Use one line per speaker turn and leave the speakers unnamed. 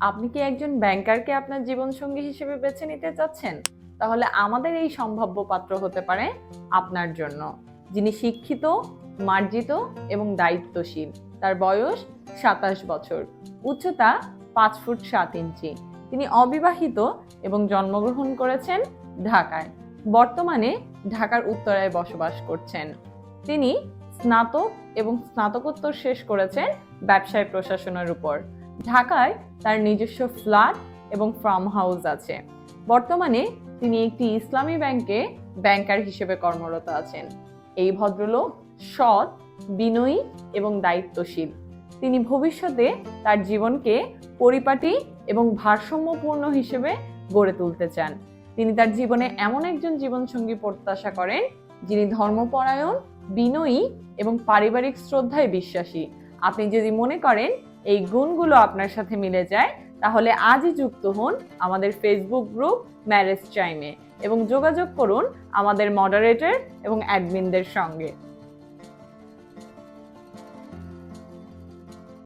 আপনি কি একজন ব্যাংকারকে আপনার জীবনসঙ্গী হিসেবে বেছে নিতে চাচ্ছেন? তাহলে আমাদের এই সম্ভাব্য পাত্র হতে পারে আপনার জন্য, যিনি শিক্ষিত, মার্জিত এবং দায়িত্বশীল। তার বয়স ২৭ বছর, উচ্চতা ৫ ফুট ৭ ইঞ্চি। তিনি অবিবাহিত এবং জন্মগ্রহণ করেছেন ঢাকায়। বর্তমানে ঢাকার উত্তরায় বসবাস করছেন। তিনি স্নাতক এবং স্নাতকোত্তর শেষ করেছেন ব্যবসায় প্রশাসনের উপর। ঢাকায় তার নিজস্ব ফ্ল্যাট এবং ফার্ম হাউস আছে। বর্তমানে তিনি একটি ইসলামী ব্যাংকে ব্যাংকার হিসেবে কর্মরত আছেন। এই ভদ্রলোক সৎ, বিনয়ী এবং দায়িত্বশীল। তিনি ভবিষ্যতে তার জীবনকে পরিপাটি এবং ভারসাম্যপূর্ণ হিসেবে গড়ে তুলতে চান। তিনি তার জীবনে এমন একজন জীবনসঙ্গী প্রত্যাশা করেন যিনি ধর্মপরায়ণ, বিনয়ী এবং পারিবারিক শ্রদ্ধায় বিশ্বাসী। আপনি যদি মনে করেন এই গুণগুলো আপনার সাথে মিলে যায়, তাহলে আজই যুক্ত হন আমাদের ফেসবুক গ্রুপ ম্যারেজ চাইমে এবং যোগাযোগ করুন আমাদের মডারেটর এবং অ্যাডমিনদের সঙ্গে।